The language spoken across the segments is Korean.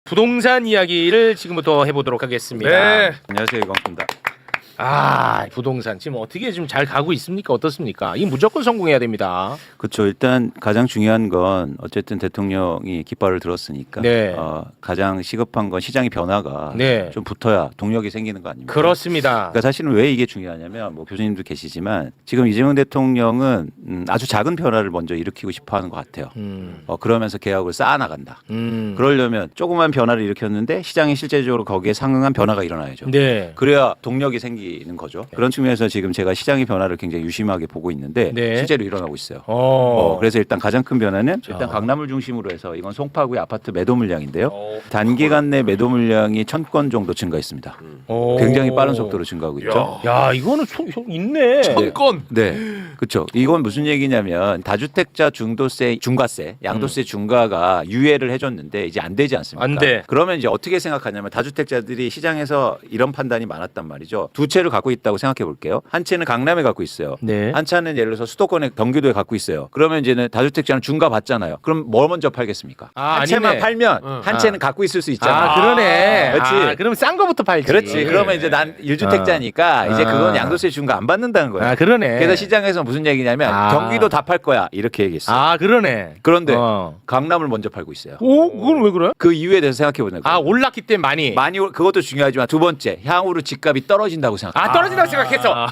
부동산 이야기를 지금부터 해보도록 하겠습니다. 네. 안녕하세요, 이광수입니다. 부동산 지금 어떻게 좀 잘 가고 있습니까? 어떻습니까? 이 무조건 성공해야 됩니다. 그렇죠. 일단 가장 중요한 건 어쨌든 대통령이 깃발을 들었으니까 네. 가장 시급한 건 시장의 변화가 네. 좀 붙어야 동력이 생기는 거 아닙니까? 그렇습니다. 그러니까 사실은 왜 이게 중요하냐면 뭐 교수님도 계시지만 지금 이재명 대통령은 아주 작은 변화를 먼저 일으키고 싶어하는 것 같아요. 그러면서 계약을 쌓아나간다. 그러려면 조그만 변화를 일으켰는데 시장이 실제적으로 거기에 상응한 변화가 일어나야죠. 네. 그래야 동력이 생기는 거죠. 그런 측면에서 지금 제가 시장의 변화를 굉장히 유심하게 보고 있는데 네. 실제로 일어나고 있어요. 그래서 그래서 일단 가장 큰 변화는 일단 강남을 중심으로 해서 이건 송파구의 아파트 매도 물량인데요. 단기간 내 매도 물량이 1,000건 정도 증가했습니다. 굉장히 빠른 속도로 증가하고 있죠. 야, 이거는 있네. 1,000건. 네, 그렇죠. 이건 무슨 얘기냐면 다주택자 중도세, 중과세, 양도세 중과가 유예를 해줬는데 이제 안 되지 않습니까? 안 돼. 그러면 이제 어떻게 생각하냐면 다주택자들이 시장에서 이런 판단이 많았단 말이죠. 두 채를 갖고 있다고 생각해 볼게요. 한 채는 강남에 갖고 있어요. 네. 한 차는 예를 들어서 수도권에 경기도에 갖고 있어요. 그러면 이제는 다주택자는 중과 받잖아요. 그럼 뭘 먼저 팔겠습니까? 한 채만 아니네. 팔면 한 채는 갖고 있을 수 있잖아. 그러네. 그렇지. 그럼 싼 거부터 팔지. 그렇지. 그러면 이제 난 1주택자니까 이제 그건 양도세 중과 안 받는다는 거야. 그러네. 그래서 시장에서 무슨 얘기냐면 경기도 다 팔 거야 이렇게 얘기했어. 그러네. 그런데 강남을 먼저 팔고 있어요. 그건 왜 그래? 그 이유에 대해서 생각해 보는 거예요. 올랐기 때문에 많이. 그것도 중요하지만 두 번째 향후로 집값이 떨어진다고 생각. 떨어진다고 생각했어.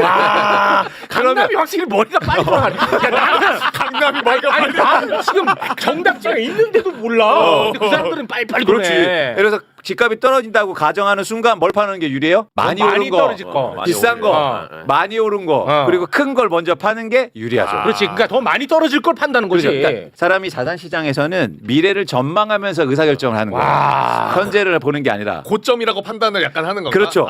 와, 강남이 확실히 머리가 빨리 돌아가네. 야, 나는 강남이 머리가 빨리. 나 지금 정답지가 있는데도 몰라. 근데 그 사람들은 빨리 그렇지. 도네. 그래서 집값이 떨어진다고 가정하는 순간 뭘 파는 게 유리해요? 많이 오른 거, 떨어질 거. 비싼 거, 많이 오른 거, 그리고 큰 걸 먼저 파는 게 유리하죠. 그렇지. 그러니까 더 많이 떨어질 걸 판다는 거지. 그렇죠. 그러니까 사람이 자산 시장에서는 미래를 전망하면서 의사결정을 하는 거예요. 현재를 보는 게 아니라. 고점이라고 판단을 약간 하는 건가? 그렇죠.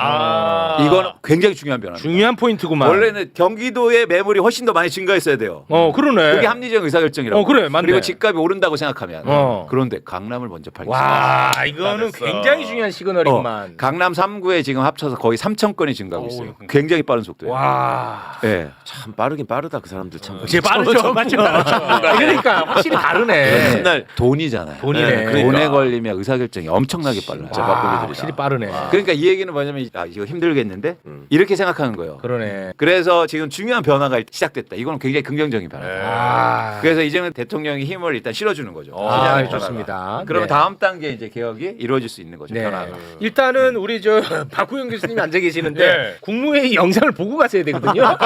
이건 굉장히 중요한 변화입니다. 중요한 포인트구만. 원래는 경기도의 매물이 훨씬 더 많이 증가했어야 돼요. 그러네. 그게 합리적 의사결정이라고. 그래, 맞네. 그리고 집값이 오른다고 생각하면. 그런데 강남을 먼저 팔겠어요. 와, 이거는 굉장히 중요한 시그널이구만. 강남 3구에 지금 합쳐서 거의 3,000건이 증가하고 있어요. 굉장히 빠른 속도예요. 와. 네. 참 빠르긴 빠르다 그 사람들 참. 이제 빠르죠. 맞죠. 그러니까 확실히 다르네. 맨날 돈이잖아요. 돈이네. 네. 돈에 걸리면 의사결정이 엄청나게 빨라요. 확실히 빠르네. 그러니까 이 얘기는 뭐냐면 이거 힘들겠는데 이렇게 생각하는 거예요. 그러네. 그래서 지금 중요한 변화가 시작됐다. 이거는 굉장히 긍정적인 변화다. 그래서 이재명 대통령이 힘을 일단 실어주는 거죠. 시장의 좋습니다. 변화가. 그러면 다음 단계 이제 개혁이 이루어질 수 있는 거죠. 변화가. 일단은 우리 박구영 교수님이 앉아 계시는데 네. 국무회의 영상을 보고 가셔야 되거든요.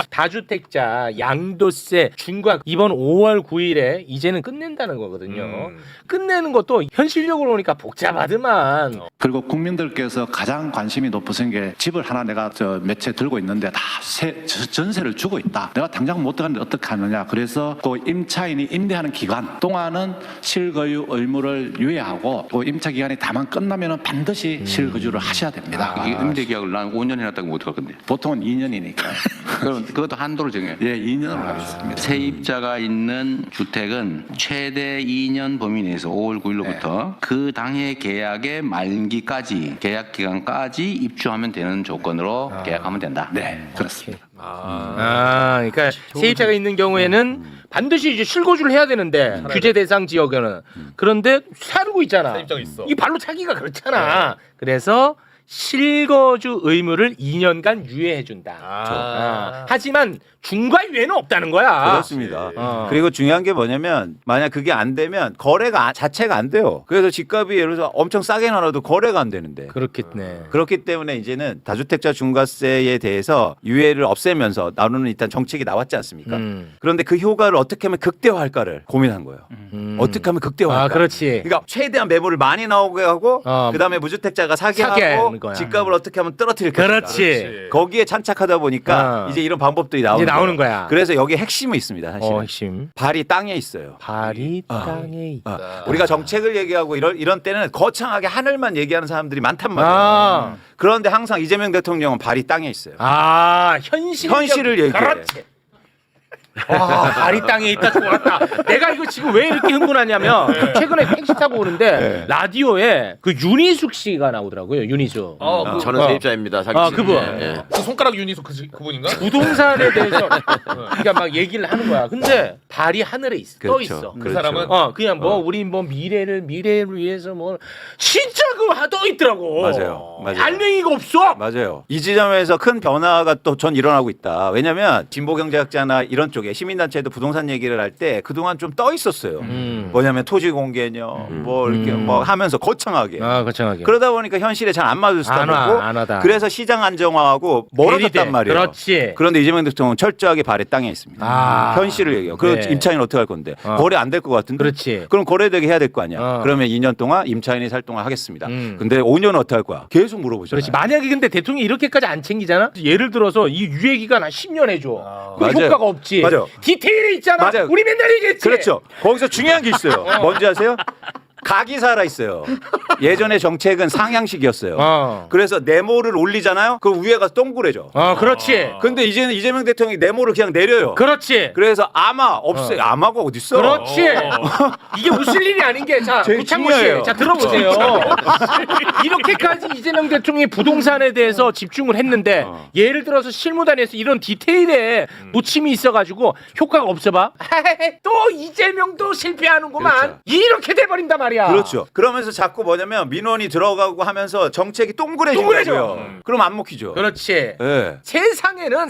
다주택자 양도세 중과 이번 5월 9일에 이제는 끝낸다는 거거든요. 끝내는 것도 현실적으로 보니까 복잡하더만. 그리고 국민들께서 가장 관심이 높으신 게 집을 하나 내가 몇 채 들고 있는데 다 전세를 주고 있다. 내가 당장 못 들어가는데 어떻게 하느냐. 그래서 그 임차인이 임대하는 기간 동안은 실거주 의무를 유예하고 그 임차 기간이 다만 끝나면은 반드시 실거주를 하셔야 됩니다. 이 임대 계약을 난 5년 해놨다고 못 할 건데. 보통은 2년이니까. 그럼 그것도 한도를 정해. 예, 2년으로 하겠습니다. 세입자가 있는 주택은 최대 2년 범위 내에서 5월 9일로부터 그 당해 계약의 만기까지 계약 기간까지 입주하면 되는 조건으로 계약하면 된다. 네, 그렇습니다. 그러니까 세입자가 있는 경우에는 반드시 이제 실거주를 해야 되는데 규제 대상 지역에는 그런데 살고 있잖아. 세입자가 있어. 이 발로 차기가 그렇잖아. 그래서 실거주 의무를 2년간 유예해 준다. 하지만 중과 유예는 없다는 거야. 그렇습니다. 그리고 중요한 게 뭐냐면 만약 그게 안 되면 거래가 자체가 안 돼요. 그래서 집값이 예를 들어서 엄청 싸게 나눠도 거래가 안 되는데. 그렇겠네. 그렇기 때문에 이제는 다주택자 중과세에 대해서 유예를 없애면서 나누는 일단 정책이 나왔지 않습니까? 그런데 그 효과를 어떻게 하면 극대화할까를 고민한 거예요. 어떻게 하면 극대화할까? 그렇지. 그러니까 최대한 매물을 많이 나오게 하고 그다음에 무주택자가 사게 하고 거야. 집값을 어떻게 하면 떨어뜨릴 것인가. 그렇지. 거기에 찬착하다 보니까 이제 이런 방법들이 나오는 거야. 그래서 여기 핵심은 있습니다. 사실. 핵심. 발이 땅에 있어요. 발이 땅에 있다. 우리가 정책을 얘기하고 이런 때는 거창하게 하늘만 얘기하는 사람들이 많단 말이에요. 그런데 항상 이재명 대통령은 발이 땅에 있어요. 현실을 얘기해. 그렇지. 발이 땅에 있다 좋았다. 내가 이거 지금 왜 이렇게 흥분하냐면 최근에 택시 타고 오는데 라디오에 그 윤희숙 씨가 나오더라고요. 윤희숙. 저는 세입자입니다. 사기친. 그분. 그 손가락 윤희숙 그분인가? 부동산에 대해서 그러니까 막 얘기를 하는 거야. 근데 발이 하늘에 있어. 떠 그렇죠. 있어. 그 사람은 그냥 뭐 우리 뭐 미래를 위해서 뭐 진짜 떠 있더라고. 맞아요. 알맹이가 없어. 맞아요. 이 지점에서 큰 변화가 또 전 일어나고 있다. 왜냐하면 진보경제학자나 이런 쪽에 시민단체도 부동산 얘기를 할 때 그동안 좀 떠 있었어요. 뭐냐면 토지 공개념 뭐 이렇게 뭐 하면서 거창하게. 거창하게. 그러다 보니까 현실에 잘 안 맞을 수도 있고 안 하다. 그래서 시장 안정화하고 멀어졌단 말이에요. 그렇지. 그런데 이재명 대통령은 철저하게 발에 땅에 있습니다. 현실을 얘기해요. 그 네. 임차인 어떻게 할 건데 거래 안 될 것 같은데. 그렇지. 그럼 거래되게 해야 될 거 아니야. 그러면 2년 동안 임차인이 살 동안 하겠습니다. 근데 5년은 어떻게 할 거야? 계속 물어보잖아요. 그렇지. 만약에 근데 대통령이 이렇게까지 안 챙기잖아. 예를 들어서 이 유예 기간 한 10년 해줘. 그 맞아요. 효과가 없지. 맞아요. 디테일에 있잖아. 맞아요. 우리 맨날 얘기했지. 그렇죠. 거기서 중요한 게 있어요. 뭔지 아세요? 각이 살아 있어요. 예전에 정책은 상향식이었어요. 그래서 네모를 올리잖아요. 그 위에 가서 동그래져. 그렇지. 근데 이제는 이재명 대통령이 네모를 그냥 내려요. 그렇지. 그래서 아마 없어요. 아마가 어디 있어? 그렇지. 이게 웃을 일이 아닌 게 자, 제일 우창모 씨. 중요해요. 자, 들어보세요. 이렇게까지 이재명 대통령이 부동산에 대해서 집중을 했는데 예를 들어서 실무단에서 이런 디테일에 놓침이 있어가지고 효과가 없어 봐. 또 이재명도 실패하는구만. 그렇죠. 이렇게 돼버린단 말이야. 그렇죠. 그러면서 자꾸 뭐냐면 민원이 들어가고 하면서 정책이 동그래져요. 그럼 안 먹히죠. 그렇지. 네. 세상에는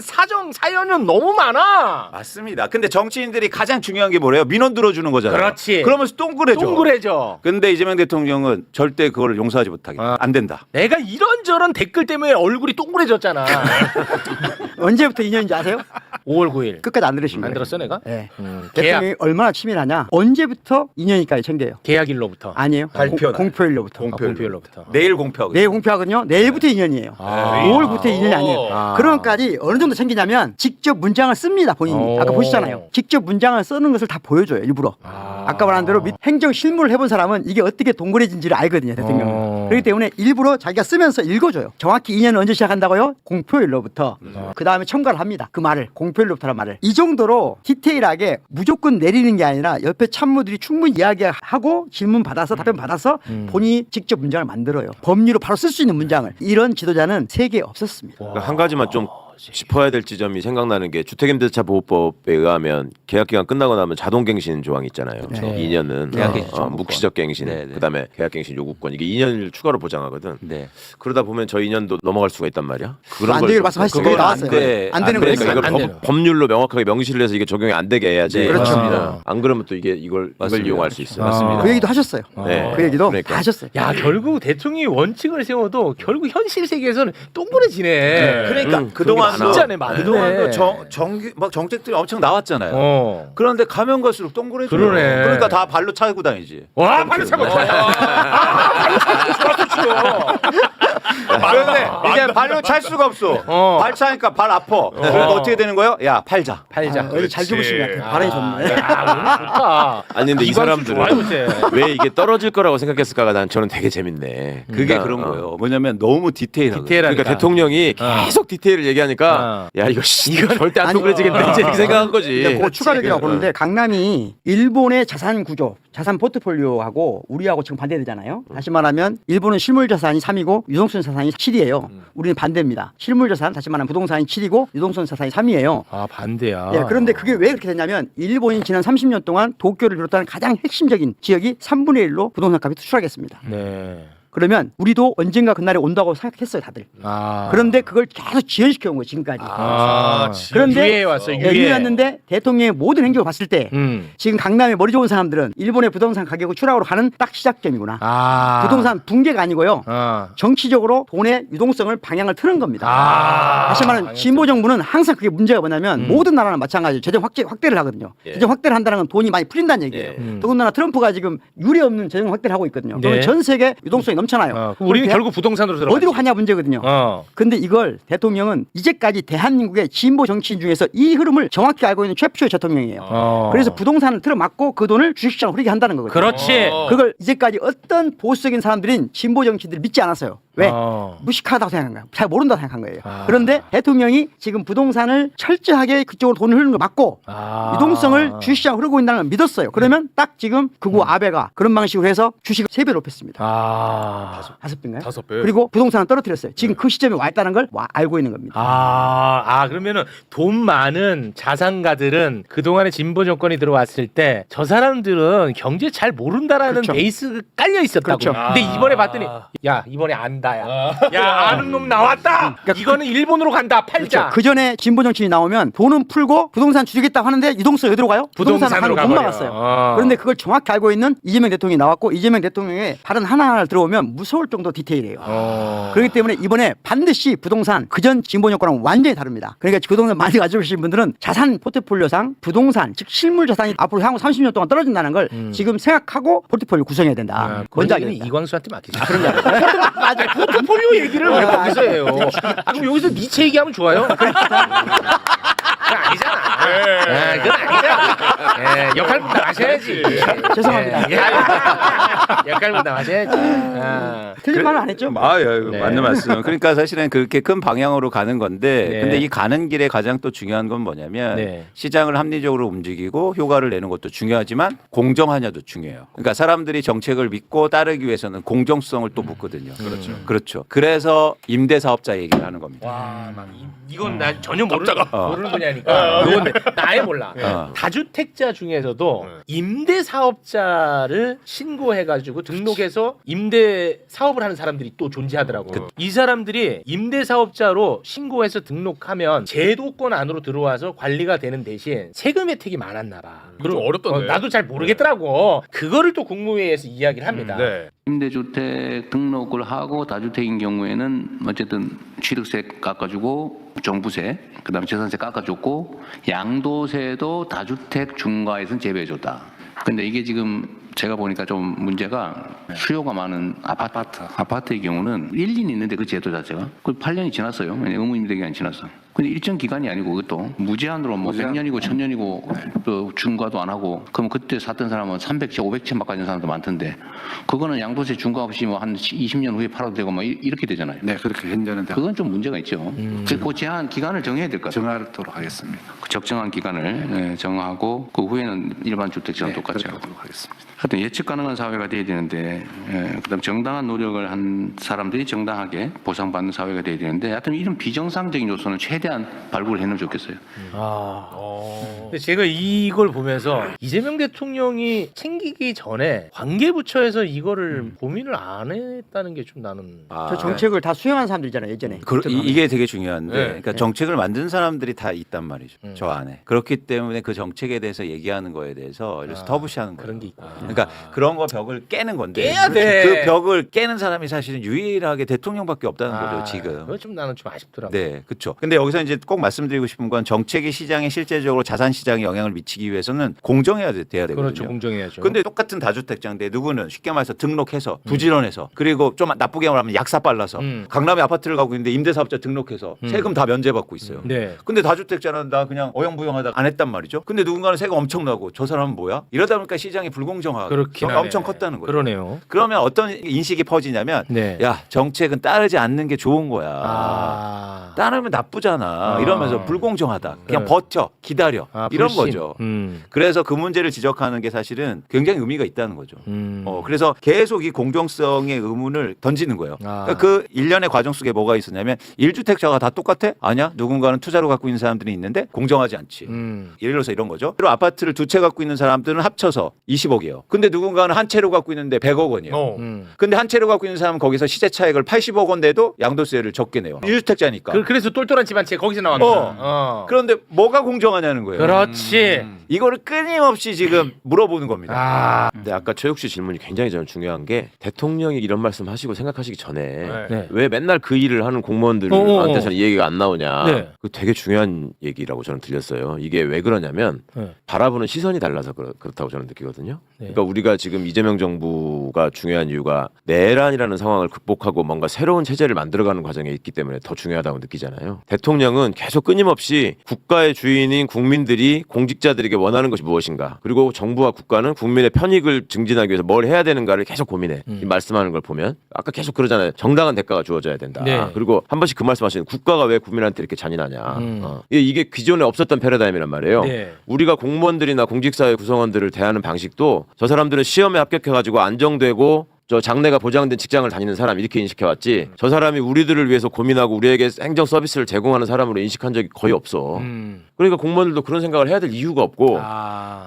사연은 너무 많아. 맞습니다. 근데 정치인들이 가장 중요한 게 뭐래요? 민원 들어주는 거잖아요. 그렇지. 그러면서 동그래져. 근데 이재명 대통령은 절대 그걸 용서하지 못하겠다. 안 된다. 내가 이런저런 댓글 때문에 얼굴이 동그래졌잖아. 언제부터 2년인지 아세요? 5월 9일. 끝까지 안 들으신 거예요. 안 들었어 내가? 네. 계약. 대통령이 얼마나 치밀하냐? 언제부터 2년이까지 챙겨요? 계약일로부터. 아니에요. 발표 날. 공표일로부터. 공표일로부터. 내일 공표하고. 내일 공표하거든요. 내일부터 2년이에요. 5월부터 2년이 아니에요. 그런 것까지 어느 정도 챙기냐면 직접 문장을 씁니다. 본인이. 아까 보시잖아요. 직접 문장을 쓰는 것을 다 보여줘요. 일부러. 아까 말한 대로 행정 실무를 해본 사람은 이게 어떻게 동그래진지를 알거든요. 대통령은. 그렇기 때문에 일부러 자기가 쓰면서 읽어줘요. 정확히 2년은 언제 시작한다고요? 공표일로부터. 그 다음에 첨가를 합니다. 그 말을. 공표일로부터란 말을. 이 정도로 디테일하게 무조건 내리는 게 아니라 옆에 참모들이 충분히 이야기하고 질문 받아서 답변 받아서 본인이 직접 문장을 만들어요. 법리로 바로 쓸 수 있는 문장을. 이런 지도자는 세계에 없었습니다. 그러니까 한 가지만 좀 짚어야 될 지점이 생각나는 게 주택임대차 보호법에 의하면 계약 기간 끝나고 나면 자동갱신 조항이 있잖아요. 2년은 묵시적 갱신, 네네. 그다음에 계약갱신 요구권 이게 2년을 추가로 보장하거든. 네. 그러다 보면 저 2년도 넘어갈 수가 있단 말이야. 안 되기를 말씀하시죠. 그게 나왔어요. 안 되는 거예요. 그러니까 안 이걸 되는 법률로 명확하게 명시를 해서 이게 적용이 안 되게 해야지. 네, 그렇죠. 안 그러면 또 이걸 이용할 수 있어요. 맞습니다. 그 얘기도 하셨어요. 네. 그 얘기도 그러니까. 다 하셨어요. 야 결국 대통령이 원칙을 세워도 결국 현실 세계에서는 동그래지네. 그러니까 그동안도 진짜네, 맞네. 그동안도 막 정책들이 엄청 나왔잖아요. 그런데 가면 갈수록 동그래져. 그러네. 그러니까 다 발로 차고 다니지. 와 발로 차고 발로 차고 좋았어 지금. 그런데 이제 발로 찰 수가 없어. 발 차니까 발 아파. 그러니까 어떻게 되는 거예요? 야 팔자. 여기 잘 주무신 것 같아요. 발음이 좋네. 야 오늘 좋다. 아니 근데 이 이광수 사람들은 좋아요, 요새. 왜 이게 떨어질 거라고 생각했을까가 저는 되게 재밌네. 그게 그러니까, 그런 거예요. 뭐냐면 너무 디테일하고. 디테일하니까. 그러니까 대통령이 계속 디테일을 얘기하니까 야 이거 절대 안 동그래지겠네 이제 이렇게 생각한 거지. 그 추가적이라고 보는데 강남이 일본의 자산 구조, 자산 포트폴리오하고 우리하고 지금 반대되잖아요. 다시 말하면 일본은 실물 자산이 3이고 유동성 자산이 7이에요. 우리는 반대입니다. 실물 자산, 다시 말하면 부동산이 7이고 유동성 자산이 3이에요. 아 반대야. 예, 그런데 그게 왜 그렇게 됐냐면 일본이 지난 30년 동안 도쿄를 비롯한 가장 핵심적인 지역이 3분의 1로 부동산 값이 추락했습니다. 네. 그러면 우리도 언젠가 그날에 온다고 생각했어요, 다들. 그런데 그걸 계속 지연시켜 온 거예요, 지금까지. 그런데 유예에 왔어요. 예, 유예였는데 대통령의 모든 행적을 봤을 때 지금 강남에 머리 좋은 사람들은 일본의 부동산 가격이 추락으로 가는 딱 시작점이구나. 부동산 붕괴가 아니고요. 정치적으로 돈의 유동성을 방향을 트는 겁니다. 다시 말하면 진보 정부는 항상 그게 문제가 뭐냐면 모든 나라는 마찬가지로 재정 확대를 하거든요. 재정 확대를 한다는 건 돈이 많이 풀린다는 얘기예요. 더군다나 트럼프가 지금 유례 없는 재정 확대를 하고 있거든요. 그러면 전 세계 유동성이 넘잖아요. 우리는 결국 부동산으로 들어가. 어디로 가냐 문제거든요. 근데 이걸 대통령은 이제까지 대한민국의 진보 정치인 중에서 이 흐름을 정확히 알고 있는 최초의 대통령이에요. 그래서 부동산을 틀어막고 그 돈을 주식시장으로 흐르게 한다는 거거든요. 그렇지. 그걸 이제까지 어떤 보수적인 사람들인 진보 정치인들이 믿지 않았어요. 왜? 어. 무식하다고 생각한 거예요. 잘 모른다고 생각한 거예요. 그런데 대통령이 지금 부동산을 철저하게 그쪽으로 돈을 흐르는 거 맞고 유동성을 주식시장 흐르고 있다는 걸 믿었어요. 그러면 딱 지금 극우 아베가 그런 방식으로 해서 주식을 3배 높였습니다. 5배인가요? 5배. 그리고 부동산을 떨어뜨렸어요. 지금 그 시점에 와 있다는 걸 알고 있는 겁니다. 그러면은 돈 많은 자산가들은 그동안에 진보 정권이 들어왔을 때 저 사람들은 경제 잘 모른다라는 그렇죠. 베이스가 깔려 있었다고. 그렇죠. 근데 이번에 봤더니 야 이번에 안다야. 야 아는 놈 나왔다. 이거는 일본으로 간다. 팔자. 그 전에 진보 정치인이 나오면 돈은 풀고 부동산 줄이겠다 하는데 유동성 어디로 가요? 부동산을 부동산으로 하러 못 가버려. 막았어요. 그런데 그걸 정확히 알고 있는 이재명 대통령이 나왔고 이재명 대통령의 발언 하나하나 들어오면 무서울 정도 디테일이에요. 그렇기 때문에 이번에 반드시 부동산 그전 진보 정권은 완전히 다릅니다. 그러니까 부동산 많이 가지고 계신 분들은 자산 포트폴리오상 부동산 즉 실물 자산이 앞으로 향후 30년 동안 떨어진다는 걸 지금 생각하고 포트폴리오 구성해야 된다. 먼저 알게 된다. 이광수한테 맡기자. 맞아. 포트폴리오 얘기를 왜 거기서 해요? 그럼 여기서 니체 얘기하면 좋아요? 그건 아니잖아. 그건 아니잖아. 역할 분담하셔야지. 죄송합니다. 역할 분담하셔야지. 틀린 말은 안 했죠? 네. 맞는 말씀. 그러니까 사실은 그렇게 큰 방향으로 가는 건데, 네. 근데 이 가는 길에 가장 또 중요한 건 뭐냐면 네. 시장을 합리적으로 움직이고 효과를 내는 것도 중요하지만 공정하냐도 중요해요. 그러니까 사람들이 정책을 믿고 따르기 위해서는 공정성을 또 묻거든요. 그렇죠. 그래서 임대사업자 얘기를 하는 겁니다. 와, 이건 나 전혀 모르는 분야니까. 이건 나에 몰라. 다주택자 중에서도 임대 사업자를 신고해가지고 등록해서 임대 사업을 하는 사람들이 또 존재하더라고. 이 사람들이 임대 사업자로 신고해서 등록하면 제도권 안으로 들어와서 관리가 되는 대신 세금 혜택이 많았나 봐. 좀 어렵던데. 나도 잘 모르겠더라고. 그거를 또 국무회의에서 이야기를 합니다. 네. 임대주택 등록을 하고 다주택인 경우에는 어쨌든 취득세 깎아주고 종부세, 그다음에 재산세 깎아줬고 양도세도 다주택 중과에서는 제외해줬다. 근데 이게 지금 제가 보니까 좀 문제가 수요가 많은 아파트의 경우는 1, 2년 있는데 그 제도 자체가 그 8년이 지났어요. 의무임대 기간이 지났어. 근데 일정 기간이 아니고 그것도 무제한으로 뭐 100년이고 1000년이고 또 중과도 안 하고 그럼 그때 샀던 사람은 300채, 500채 바꿔준 사람도 많던데 그거는 양도세 중과 없이 뭐 한 20년 후에 팔아도 되고 뭐 이렇게 되잖아요. 네, 그렇게 현재는 그건 좀 문제가 있죠. 그 제한 기간을 정해야 될 것 같아요. 정하도록 하겠습니다. 그 적정한 기간을 정하고 그 후에는 일반 주택처럼 똑같이 하고. 그렇게 하겠습니다. 하여튼 예측 가능한 사회가 돼야 되는데 그다음 정당한 노력을 한 사람들이 정당하게 보상받는 사회가 돼야 되는데 하여튼 이런 비정상적인 요소는 최대한 발굴을 해놓으면 좋겠어요. 근데 제가 이걸 보면서 이재명 대통령이 챙기기 전에 관계부처에서 이거를 고민을 안 했다는 게 좀 나는 저 정책을 다 수행한 사람들이잖아요 예전에. 이게 되게 중요한데, 네. 그러니까 정책을 만든 사람들이 다 있단 말이죠. 저 안에. 그렇기 때문에 그 정책에 대해서 얘기하는 거에 대해서 이래서 터부시하는 거예요. 그런 게 있고. 그러니까 그런 거 벽을 깨는 건데 깨야 돼. 그 벽을 깨는 사람이 사실은 유일하게 대통령밖에 없다는 거죠 지금. 그거 좀 나는 좀 아쉽더라고. 네, 그렇죠. 근데 여기서 이제 꼭 말씀드리고 싶은 건 정책이 시장에 실제적으로 자산 시장에 영향을 미치기 위해서는 공정해야 돼야 되거든요. 그렇죠, 공정해야죠. 근데 똑같은 다주택자인데 누구는 쉽게 말해서 등록해서 부지런해서 그리고 좀 나쁘게 말하면 약사 빨라서 강남에 아파트를 가고 있는데 임대사업자 등록해서 세금 다 면제받고 있어요. 네. 근데 다주택자는 나 그냥 어영부영하다 안 했단 말이죠. 근데 누군가는 세금 엄청 나고 저 사람은 뭐야? 이러다 보니까 시장이 불공정하게 그렇긴 하네. 엄청 컸다는 거예요. 그러네요. 그러면 어떤 인식이 퍼지냐면 네. 야 정책은 따르지 않는 게 좋은 거야. 따르면 나쁘잖아. 이러면서 불공정하다. 그냥 네. 버텨, 기다려. 이런 불신. 거죠. 그래서 그 문제를 지적하는 게 사실은 굉장히 의미가 있다는 거죠. 그래서 계속 이 공정성의 의문을 던지는 거예요. 그러니까 그 일련의 과정 속에 뭐가 있었냐면 1주택자가 다 똑같아? 아니야. 누군가는 투자로 갖고 있는 사람들이 있는데 공정하지 않지. 예를 들어서 이런 거죠. 그리고 아파트를 두 채 갖고 있는 사람들은 합쳐서 20억이에요. 근데 누군가는 한 채로 갖고 있는데 100억 원이에요. 근데 한 채로 갖고 있는 사람은 거기서 시세 차익을 80억 원 내도 양도세를 적게 내요. 1주택자니까. 그래서 똘똘한 집안채 거기서 나왔구나. 그런데 뭐가 공정하냐는 거예요. 그렇지. 이거를 끊임없이 지금 물어보는 겁니다. 근데 아까 최욱 씨 질문이 굉장히 저는 중요한 게 대통령이 이런 말씀 하시고 생각하시기 전에 네. 왜 맨날 그 일을 하는 공무원들한테서는 이 얘기가 안 나오냐. 네. 그 되게 중요한 얘기라고 저는 들렸어요. 이게 왜 그러냐면 네. 바라보는 시선이 달라서 그렇다고 저는 느끼거든요. 네. 그러니까 우리가 지금 이재명 정부가 중요한 이유가 내란이라는 상황을 극복하고 뭔가 새로운 체제를 만들어가는 과정에 있기 때문에 더 중요하다고 느끼잖아요. 대통령은 계속 끊임없이 국가의 주인인 국민들이 공직자들에게 원하는 것이 무엇인가, 그리고 정부와 국가는 국민의 편익을 증진하기 위해서 뭘 해야 되는가를 계속 고민해. 이 말씀하는 걸 보면 아까 계속 그러잖아요. 정당한 대가가 주어져야 된다. 네. 그리고 한 번씩 그 말씀하시는 국가가 왜 국민한테 이렇게 잔인하냐. 이게 기존에 없었던 패러다임이란 말이에요. 네. 우리가 공무원들이나 공직사회 구성원들을 대하는 방식도 저 사람들은 시험에 합격해가지고 안정되고 저 장래가 보장된 직장을 다니는 사람 이렇게 인식해왔지, 저 사람이 우리들을 위해서 고민하고 우리에게 행정 서비스를 제공하는 사람으로 인식한 적이 거의 없어. 그러니까 공무원들도 그런 생각을 해야 될 이유가 없고,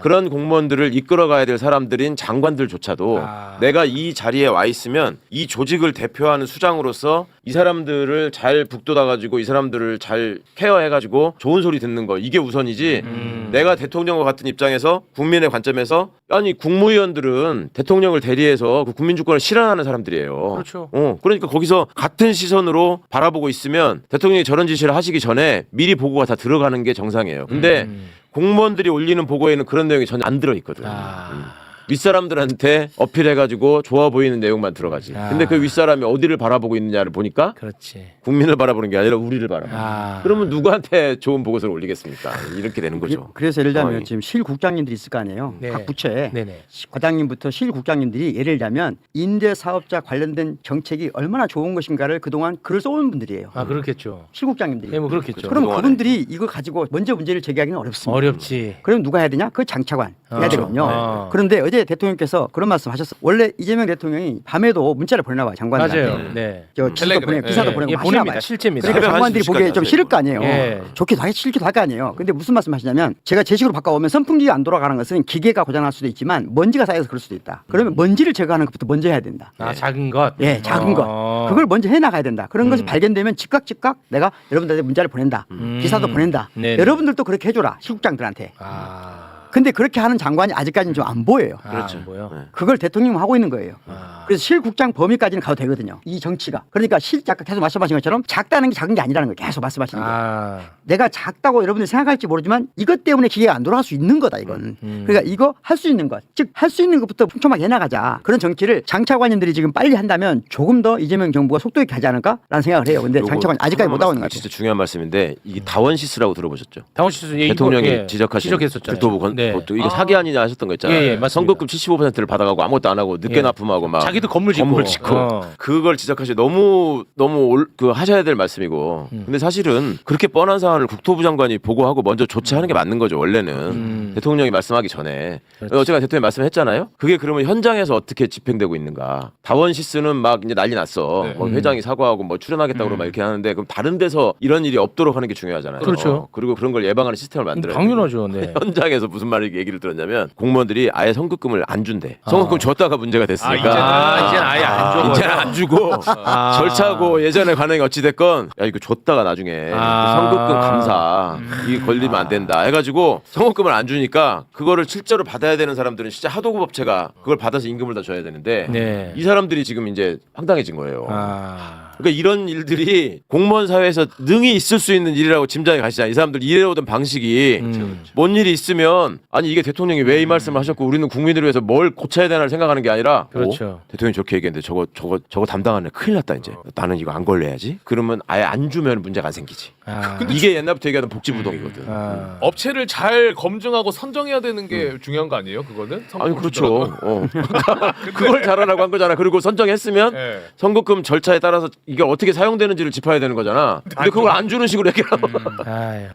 그런 공무원들을 이끌어가야 될 사람들인 장관들조차도 내가 이 자리에 와 있으면 이 조직을 대표하는 수장으로서 이 사람들을 잘 북돋아가지고 이 사람들을 잘 케어해가지고 좋은 소리 듣는 거, 이게 우선이지. 내가 대통령과 같은 입장에서 국민의 관점에서, 아니 국무위원들은 대통령을 대리해서 그 국민 주권을 실현하는 사람들이에요. 그렇죠. 그러니까 거기서 같은 시선으로 바라보고 있으면 대통령이 저런 지시를 하시기 전에 미리 보고가 다 들어가는 게 정상이에요. 근데 공무원들이 올리는 보고에는 그런 내용이 전혀 안 들어있거든. 윗사람들한테 어필해가지고 좋아 보이는 내용만 들어가지. 근데 그 윗사람이 어디를 바라보고 있느냐를 보니까 그렇지. 국민을 바라보는 게 아니라 우리를 바라봐. 그러면 누구한테 좋은 보고서를 올리겠습니까? 이렇게 되는 거죠. 그래서 예를 들면 지금 실국장님들이 있을 거 아니에요. 네. 각 부처에 네네. 과장님부터 실국장님들이 예를 들면 임대 사업자 관련된 정책이 얼마나 좋은 것인가를 그동안 글을 써온 분들이에요. 그렇겠죠. 실국장님들이. 네, 뭐 그렇겠죠. 그럼 그동안에. 그분들이 이걸 가지고 먼저 문제를 제기하기는 어렵습니다. 어렵지. 그럼 누가 해야 되냐? 그 장차관 해야 그렇죠. 되거든요. 그런데 어제 대통령께서 그런 말씀하셨어요. 원래 이재명 대통령이 밤에도 문자를 보내나 봐요. 장관들한테. 맞아요. 네. 저 지시도 텔레그램. 보내고 기사도 예, 보내고 예, 하시나 보냅니다. 봐요. 실제입니다. 그러니까 새벽 장관들이 1시 보기에 좀 까지 싫을 거 아니에요. 예. 좋게도 하기 싫기도 할 거 아니에요. 근데 무슨 말씀하시냐면 제가 제 식으로 바꿔오면 선풍기가 안 돌아가는 것은 기계가 고장날 수도 있지만 먼지가 쌓여서 그럴 수도 있다. 그러면 먼지를 제거하는 것부터 먼저 해야 된다. 작은 것. 예, 작은 것. 그걸 먼저 해나가야 된다. 그런 것이 발견되면 즉각 내가 여러분들한테 문자를 보낸다. 기사도 보낸다. 네네. 여러분들도 그렇게 해줘라. 실국장들한테. 근데 그렇게 하는 장관이 아직까지는 좀 안 보여요. 그렇죠. 뭐요? 그걸 대통령이 하고 있는 거예요. 그래서 실국장 범위까지는 가도 되거든요. 이 정치가. 그러니까 아까 계속 말씀하신 것처럼 작다는 게 작은 게 아니라는 거예요. 계속 말씀하시는 거예요. 내가 작다고 여러분들이 생각할지 모르지만 이것 때문에 기계가 안 돌아갈 수 있는 거다 이건. 그러니까 이거 할 수 있는 것, 즉 할 수 있는 것부터 촘촘하게 해나가자. 그런 정치를 장차관님들이 지금 빨리 한다면 조금 더 이재명 정부가 속도 있게 하지 않을까라는 생각을 해요. 근데 장차관이 아직까지 못 하고 있는 것 같아요. 진짜 중요한 말씀인데 이게 다원시스라고 들어보셨죠? 다원시스 대통령이 지적하신 지적했었잖아요. 이거 사기 아니냐 하셨던 거 있잖아요. 예, 맞습니다. 선거금 75%를 받아가고 아무것도 안 하고 늦게 납품하고 막 자기도 건물 짓고. 그걸 지적하시 너무 그 하셔야 될 말씀이고. 근데 사실은 그렇게 뻔한 사안을 국토부 장관이 보고하고 먼저 조치하는 게 맞는 거죠. 원래는 대통령이 말씀하기 전에. 어제가 대통령이 말씀했잖아요. 그게 그러면 현장에서 어떻게 집행되고 있는가? 다원시스는 막 이제 난리 났어. 네. 뭐 회장이 사과하고 뭐 출연하겠다고 막 이렇게 하는데 그럼 다른 데서 이런 일이 없도록 하는 게 중요하잖아요. 그렇죠. 그리고 그런 걸 예방하는 시스템을 만들어야 돼요. 당연하죠. 네. 현장에서 무슨 말을 얘기를 들었냐면 공무원들이 아예 선급금을 안 준대. 선급금 줬다가 문제가 됐으니까. 이제는 아예 안 줘. 이제는 안 주고 절차고 예전에 관행이 어찌 됐건 야 이거 줬다가 나중에 선급금 감사 이게 걸리면 안 된다 해가지고 선급금을 안 주니까 그거를 실제로 받아야 되는 사람들은 진짜 하도급업체가 그걸 받아서 임금을 다 줘야 되는데 네. 이 사람들이 지금 이제 황당해진 거예요. 그러니까 이런 일들이 공무원 사회에서 능히 있을 수 있는 일이라고 짐작이 가시잖아요. 이 사람들 일해오던 방식이 뭔 일이 있으면 아니 이게 대통령이 왜 이 말씀을 하셨고 우리는 국민들을 위해서 뭘 고쳐야 되나를 생각하는 게 아니라 그렇죠. 대통령이 저렇게 얘기했는데 저거 담당하네 큰일 났다 이제 나는 이거 안 걸려야지. 그러면 아예 안 주면 문제가 안 생기지. 이게 옛날부터 얘기하던 복지부동이거든. 업체를 잘 검증하고 선정해야 되는 게 중요한 거 아니에요? 그거는? 아니 그렇죠. 그걸 잘하라고 한 거잖아. 그리고 선정했으면 네. 선급금 절차에 따라서 이게 어떻게 사용되는지를 짚어야 되는 거잖아. 근데 그걸 안 주는 식으로 얘기하고.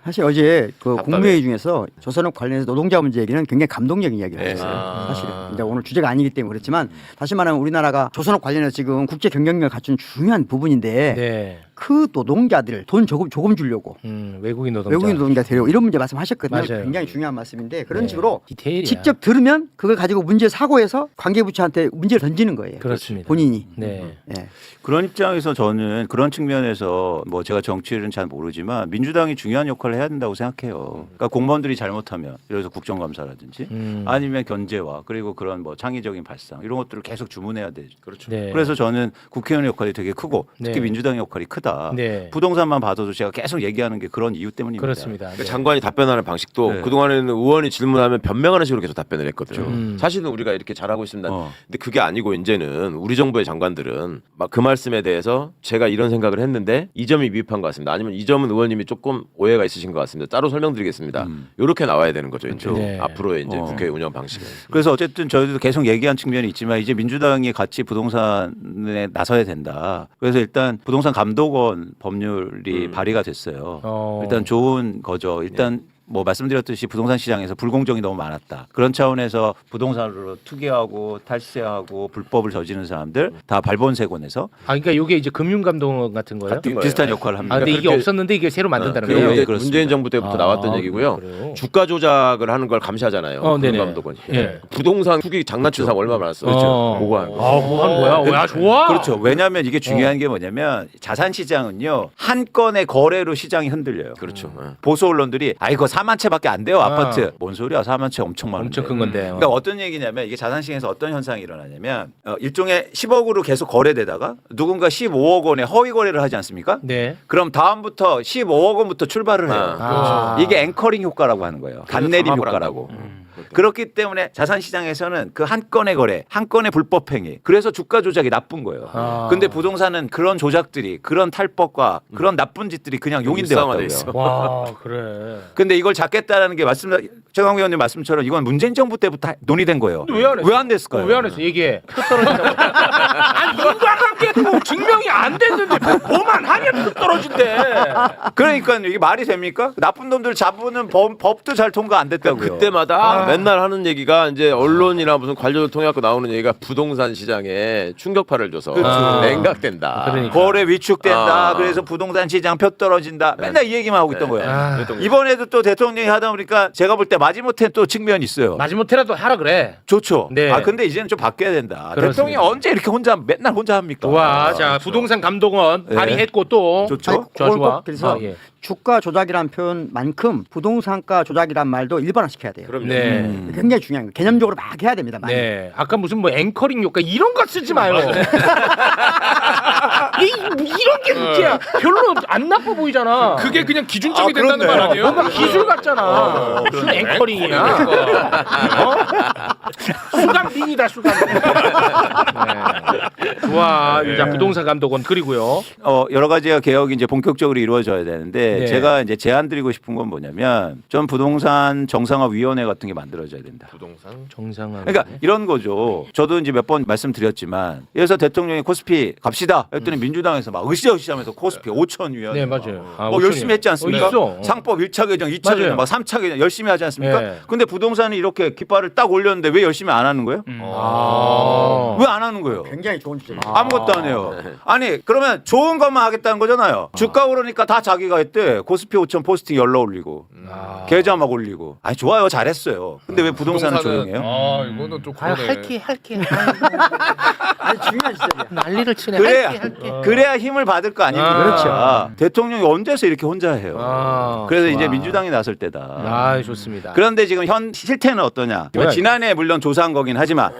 사실 어제 그 답답해. 국무회의 중에서 조선업 관련해서 노동자 문제 얘기는 굉장히 감동적인 이야기를 네. 했어요. 사실은 이제 오늘 주제가 아니기 때문에 그렇지만 다시 말하면 우리나라가 조선업 관련해서 지금 국제 경쟁력을 갖춘 중요한 부분인데 네. 그 노동자들 돈 조금 주려고 외국인 노동자. 외국인 노동자 데려오고 이런 문제 말씀하셨거든요. 맞아요. 굉장히 중요한 말씀인데 그런 네. 식으로 디테일이야. 직접 들으면 그걸 가지고 문제 사고해서 관계부처한테 문제를 던지는 거예요. 그렇습니다. 본인이. 네. 예. 그런 입장에서 저는 그런 측면에서 뭐 제가 정치를 잘 모르지만 민주당이 중요한 역할을 해야 된다고 생각해요. 그러니까 공무원들이 잘못하면 예를 들어서 국정감사라든지 아니면 견제와 그리고 그런 뭐 창의적인 발상 이런 것들을 계속 주문해야 되죠. 그렇죠. 네. 그래서 저는 국회의원 역할이 되게 크고 특히 네. 민주당의 역할이 크다. 싫다. 네. 부동산만 봐도 제가 계속 얘기하는 게 그런 이유 때문입니다. 그렇습니다. 그 장관이 답변하는 방식도 네. 그동안에는 의원이 질문하면 변명하는 식으로 계속 답변을 했거든요. 음. 사실은 우리가 이렇게 잘하고 있습니다. 어. 근데 그게 아니고 이제는 우리 정부의 장관들은 막 그 말씀에 대해서 제가 이런 생각을 했는데 이 점이 미흡한 것 같습니다. 아니면 이 점은 의원님이 조금 오해가 있으신 것 같습니다. 따로 설명드리겠습니다. 이렇게 나와야 되는 거죠. 이제 네. 앞으로의 이제 어. 국회 운영 방식은. 그래서 어쨌든 저희도 계속 얘기한 측면이 있지만 이제 민주당이 같이 부동산에 나서야 된다. 그래서 일단 부동산 감독원 법률이 발의가 됐어요. 일단 좋은 거죠. 일단 뭐 말씀드렸듯이 부동산 시장에서 불공정이 너무 많았다. 그런 차원에서 부동산으로 투기하고 탈세하고 불법을 저지르는 사람들 다 발본세곤해서 아 그러니까 이게 이제 금융감독원 같은 거예요? 비슷한 역할을 합니다. 아 근데 이게 그렇게- 없었는데 이게 새로 만든다는 그게 거예요? 이제 그렇습니다. 문재인 정부 때부터 아, 나왔던 얘기고요. 그래요? 주가 조작을 하는 걸 감시하잖아요. 네네. 금감독원이. 예. 부동산 투기 장난치는 사람 얼마나 많았어. 그렇죠. 보고 하는 거. 뭐 하는 거야? 왜 좋아? 그렇죠. 왜냐하면 이게 중요한 게 뭐냐면 자산 시장은요 한 건의 거래로 시장이 흔들려요. 그렇죠. 예. 보수 언론들이 아 이거 4만 채밖에 안 돼요 아파트. 뭔 소리야 4만 채 엄청 많은데. 엄청 큰 건데. 그러니까 어떤 얘기냐면 이게 자산 시장에서 어떤 현상이 일어나냐면 일종의 10억으로 계속 거래되다가 누군가 15억 원에 허위 거래를 하지 않습니까? 네. 그럼 다음부터 15억 원부터 출발을 해요. 아. 이게 앵커링 효과라고 하는 거예요. 단내림 담합을 효과라고. 그렇기 때문에 자산 시장에서는 그 한 건의 거래, 한 건의 불법 행위. 그래서 주가 조작이 나쁜 거예요. 아. 근데 부동산은 그런 조작들이 그런 탈법과 그런 나쁜 짓들이 그냥 용인돼 일상화돼 왔다고요. 있어. 와 그래. 근데 이걸 잡겠다라는 게 최강 의원님 말씀처럼 이건 문재인 정부 때부터 논의된 거예요. 왜 안 했어? 왜 안 됐을까요? 왜 안 했어? 얘기해. 표 떨어진다고. 아니 인과관계도 증명이 안 됐는데 뭐만 하면 표 떨어진대. 그러니까 이게 말이 됩니까? 나쁜 놈들 잡으는 법도 잘 통과 안 됐다고요. 그때마다 맨날 하는 얘기가 이제 언론이나 무슨 관료들 통해 갖고 나오는 얘기가 부동산 시장에 충격파를 줘서 냉각된다. 그러니까. 거래 위축된다. 아. 그래서 부동산 시장 표 떨어진다. 맨날 이 얘기만 하고 있던 거예요. 아, 이번에도 또 대통령이 하다 보니까 제가 볼 때 마지못해 또 측면이 있어요. 마지못해라도 하라 그래. 좋죠. 네. 아 근데 이제는 좀 바뀌어야 된다. 그렇습니다. 대통령이 언제 이렇게 맨날 혼자 합니까? 좋아. 자 부동산 감독원 네. 발의했고 또 좋죠. 좋아 좋아. 그래서 예. 주가 조작이라는 표현만큼 부동산가 조작이란 말도 일반화시켜야 돼요. 그럼요. 네. 굉장히 중요한 거예요. 개념적으로 막 해야 됩니다. 많이. 네. 아까 무슨 뭐 앵커링 효과 이런 거 쓰지 마요. 이런 게 문제야. 별로 안 나빠 보이잖아. 그게 그냥 기준점이 아, 된다는 그렇네. 말 아니에요? 뭔가 기술 같잖아. 무슨 앵커링이야. 어? 수감빈이다 수감빈. 네. 좋아. 자 부동산 감독원 그리고요. 여러 가지가 개혁이 이제 본격적으로 이루어져야 되는데 네. 제가 이제 제안드리고 싶은 건 뭐냐면 좀 부동산 정상화 위원회 같은 게 만들어져야 된다. 부동산. 정상화. 그러니까 이런 거죠. 저도 이제 몇 번 말씀드렸지만 그래서 대통령이 코스피 갑시다 했더니 민주당에서 막 으쌰으쌰하면서 코스피 5천 위원. 네 맞아요. 아, 뭐 5천이요. 열심히 했지 않습니까? 있어. 상법 1차 개정, 2차 맞아요. 개정, 막 3차 개정 열심히 하지 않습니까? 네. 근데 부동산이 이렇게 깃발을 딱 올렸는데 왜 열심히 안 하는 거예요? 아. 왜 안 하는 거예요? 굉장히 좋은 주제예요. 아무것도 안 해요. 아니 그러면 좋은 것만 하겠다는 거잖아요. 주가 오르니까 다 자기가 했대. 코스피 5천 포스팅 열러 올리고 계좌 막 올리고. 아니 좋아요, 잘했어요. 근데 왜 부동산은 조용해요? 아 이거는 좀 아유 그러네. 할게. 아주 중요한 주제예요. 난리를 치네. 그래야 힘을 받을 거 아닙니까? 그렇죠. 대통령이 언제서 이렇게 혼자 해요. 아, 그래서 좋아. 이제 민주당이 나설 때다. 아 좋습니다. 그런데 지금 현 실태는 어떠냐? 뭐야, 지난해 물론 조사한 거긴 하지만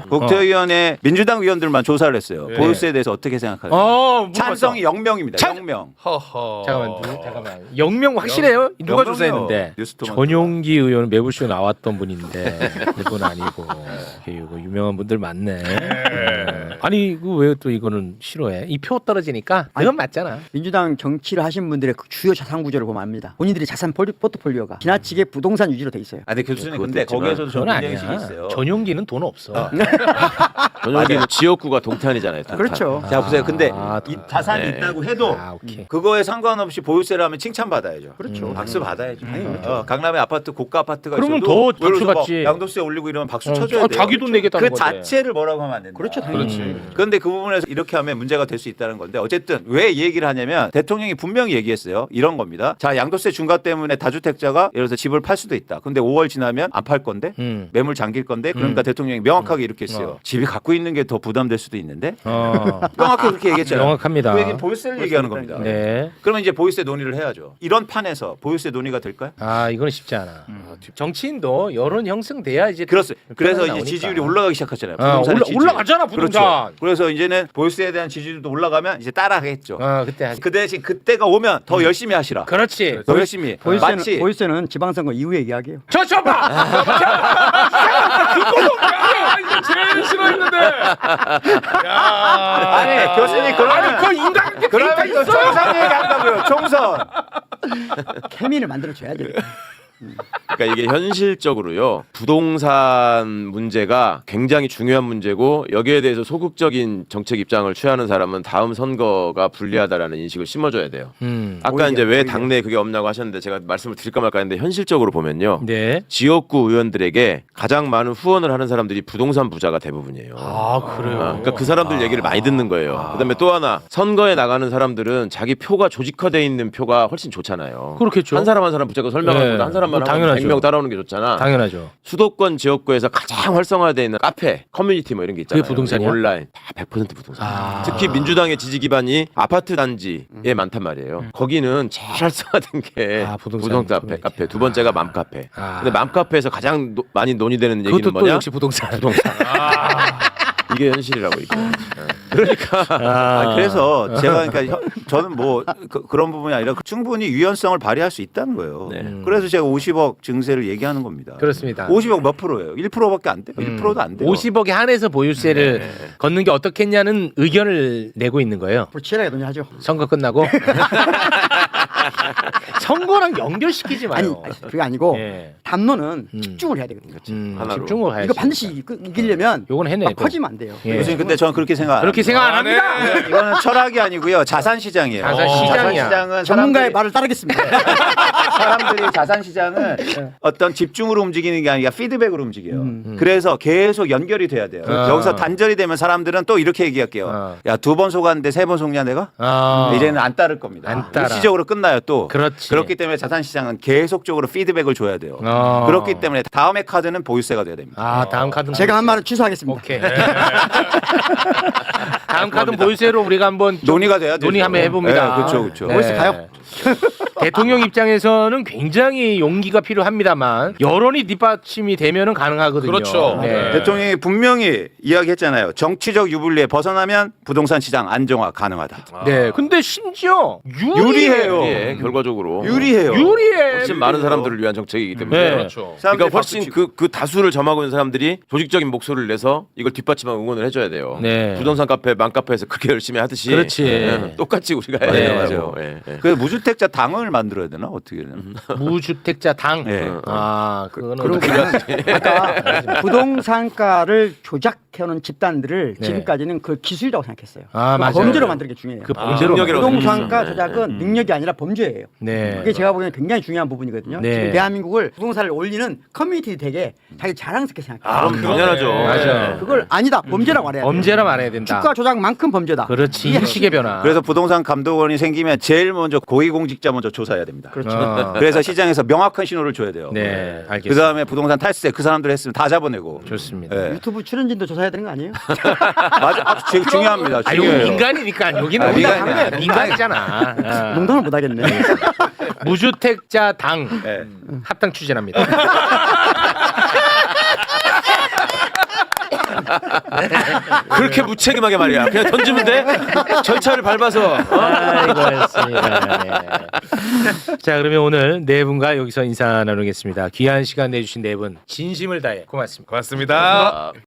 국토위원회 민주당 위원들만 조사를 했어요. 네. 보유세에 대해서 어떻게 생각하세요? 물어봤어. 찬성이 0명입니다. 0명. 허허. 잠깐만. 영명 확실해요? 누가 영명이요. 조사했는데? 뉴스토마토. 전용기 의원은 매부쇼 나왔던 분인데 이건 아니고 이거 유명한 분들 많네. 아니 왜 또 이거는 싫어해? 이 표 떨어지니까 이건 맞잖아. 민주당 정치를 하신 분들의 그 주요 자산 구조를 보면 압니다. 본인들이 자산 포트폴리오가 지나치게 부동산 위주로 돼 있어요. 아, 근데 교수님 그것도 근데 있지만 거기에서도 좀 그건 문제의식이 아니야. 있어요. 전용기는 돈 없어. 전용기는 지역구가 동탄이잖아요. 동탄. 그렇죠. 자 보세요. 근데 아, 이 자산이 네. 있다고 해도 아 오케이. 그거에 상관없이 보유세를 하면 칭찬받아야죠. 그렇죠. 박수 받아야죠. 강남에 아파트 고가 아파트가 그러면 있어도 더 예를 들어서 박수 받지. 막 양도세 올리고 이러면 박수 어, 쳐줘야 돼요. 자기 돈 내겠다는 그 거지. 자체를 뭐라고 하면 안 된다. 그렇죠, 당연히. 그런데 그 부분에서 이렇게 하면 문제가 될 수 있다는 건데 어쨌든 왜 이 얘기를 하냐면 대통령이 분명히 얘기했어요. 이런 겁니다. 자 양도세 중과 때문에 다주택자가 예를 들어서 집을 팔 수도 있다. 근데 5월 지나면 안 팔 건데 매물 잠길 건데 그러니까 대통령이 명확하게 이렇게 했어요. 집이 갖고 있는 게 더 부담될 수도 있는데 명확히 그렇게 얘기했잖아요. 명확합니다. 그 얘기는 보유세를 얘기하는 겁니다. 네. 그러면 이제 보유세 논의를 해야죠. 이런 판에서 보유세 논의가 될까요? 아 이건 쉽지 않아. 정치인도 여론 형성돼야 이제 그렇습니다. 그래서 이제 나오니까. 지지율이 올라가기 시작하잖아요. 아, 부동산의 지지율. 올라가잖아 부동산. 번. 그래서 이제는 보유세에 대한 지지율도 올라가면 이제 따라하겠죠. 그때 하지. 그 대신 그때가 오면 더 열심히 하시라. 그렇지. 더 열심히. 마치 보유세는 지방선거 이후의 이야기예요. 저 봐. 이거 제일 싫어했는데. 야. 아니 교수님 그러면 그 인간한테 그러면 또 총선 얘기한다고요. 총선. 케미를 만들어줘야죠. 그러니까 이게 현실적으로요 부동산 문제가 굉장히 중요한 문제고 여기에 대해서 소극적인 정책 입장을 취하는 사람은 다음 선거가 불리하다라는 인식을 심어줘야 돼요. 아까 오히려, 이제 왜 오히려. 당내에 그게 없냐고 하셨는데 제가 말씀을 드릴까 말까 했는데 현실적으로 보면요 네. 지역구 의원들에게 가장 많은 후원을 하는 사람들이 부동산 부자가 대부분이에요. 그래요. 그러니까 그 사람들 얘기를 많이 듣는 거예요. 그다음에 또 하나 선거에 나가는 사람들은 자기 표가 조직화돼 있는 표가 훨씬 좋잖아요. 그렇겠죠. 한 사람 한 사람 붙잡고 설명하는 네. 것보다 한 사람만 뭐 하면 당연하죠. 100명 따라오는 게 좋잖아. 당연하죠. 수도권 지역구에서 가장 활성화되어 있는 카페, 커뮤니티 뭐 이런 게 있잖아요. 그게 부동산이야? 온라인 다 100% 부동산. 특히 민주당의 지지 기반이 아파트 단지에 많단 말이에요. 거기는 제일 활성화된 게 부동산 카페. 두 번째가 맘카페. 아. 근데 맘카페에서 가장 많이 논의되는 얘기는 그것도 또 뭐냐? 역시 부동산. 이게 현실이라고 이거. 그러니까 그래서 제가 그러니까 저는 뭐 그런 부분이 아니라 충분히 유연성을 발휘할 수 있다는 거예요. 그래서 제가 50억 증세를 얘기하는 겁니다. 그렇습니다. 50억 몇 프로예요? 1%밖에 안 돼요. 1%도 안 돼요. 50억에 한해서 보유세를 걷는 게 어떻겠냐는 의견을 내고 있는 거예요. 앞으로 치열하게 논의하죠. 선거 끝나고 선거랑 연결시키지 아니 마요. 그게 아니고 예. 담론은 집중을 해야 되거든요. 하나로. 집중을 해야지. 이거 반드시 이기려면 요건 해내. 막 퍼지면 안 돼요. 예. 교수님 근데 저는 그렇게 생각 안 그렇게 합니다. 생각 안 합니다. 이거는 철학이 아니고요. 자산 시장이에요. 자산 시장이야. 자산 시장은 전문가의 말을 따르겠습니다. 사람들이 자산 시장은 어떤 집중으로 움직이는 게 아니라 피드백으로 움직여요. 그래서 계속 연결이 돼야 돼요. 여기서 단절이 되면 사람들은 또 이렇게 얘기할게요. 야, 2번 속았는데 3번 속냐 내가? 이제는 안 따를 겁니다. 안 따라. 일시적으로 끝나요 또. 그렇지. 그렇기 때문에 자산 시장은 계속적으로 피드백을 줘야 돼요. 그렇기 때문에 다음의 카드는 보유세가 돼야 됩니다. 다음 카드는 제가 한 말은 취소하겠습니다. 오케이. 다음 카드는 보유세로 우리가 한번 좀 논의가 돼야 되죠. 논의 한번 해봅니다. 네, 그렇죠, 그렇죠. 보유세 가요? 대통령 입장에서는 굉장히 용기가 필요합니다만 여론이 뒷받침이 되면은 가능하거든요. 그렇죠. 네. 대통령이 분명히 이야기했잖아요. 정치적 유불리에 벗어나면 부동산 시장 안정화 가능하다. 네. 근데 심지어 유리해요. 예, 결과적으로 유리해요. 유리해. 훨씬 많은 사람들을 위한 정책이기 때문에 네. 그렇죠. 그러니까 훨씬 그 다수를 점하고 있는 사람들이 조직적인 목소리를 내서 이걸 뒷받침하고 응원을 해줘야 돼요. 네. 부동산 카페, 맘카페에서 그렇게 열심히 하듯이 그렇지. 예, 똑같이 우리가 해야 네, 돼요. 맞아요. 예, 예. 그 무주택자 당을 만들어야 되나 어떻게 되나? 무주택자 당. 네. 그거는 그리고 아까 부동산가를 조작해오는 집단들을 네. 지금까지는 그 기술이라고 생각했어요. 맞아요. 범죄로 만드는 게 중요해요. 그 범죄로 능력이라고 부동산가 생각했어. 조작은 능력이 아니라 범죄예요. 네. 그게 제가 보기에는 굉장히 중요한 부분이거든요. 네. 지금 대한민국을 부동산을 올리는 커뮤니티 되게 자기 자랑스럽게 생각해요. 그럼 당연하죠. 맞아. 그걸 아니다 범죄라고 말해야 돼요. 범죄라 말해야 된다. 주가 조작만큼 범죄다. 그렇지. 인식의 변화. 그래서 부동산 감독원이 생기면 제일 먼저 고위공직자 먼저 조사해야 됩니다. 그렇죠. 그래서 시장에서 명확한 신호를 줘야 돼요. 네, 알겠습니다. 그 다음에 부동산 탈세 그 사람들 했으면 다 잡아내고. 좋습니다. 네. 유튜브 출연진도 조사해야 되는 거 아니에요? 맞아. 지금 중요합니다. 아, 여기 중요해요. 민간이니까 여기는 아, 우리가 민간이야. 민간이잖아. 농담을 못 하겠네. 무주택자 당 네. 합당 추진합니다. 그렇게 무책임하게 말이야. 그냥 던지면 돼. 절차를 밟아서. 이거였습니다. 네. 자, 그러면 오늘 네 분과 여기서 인사 나누겠습니다. 귀한 시간 내주신 네 분 진심을 다해 고맙습니다. 고맙습니다.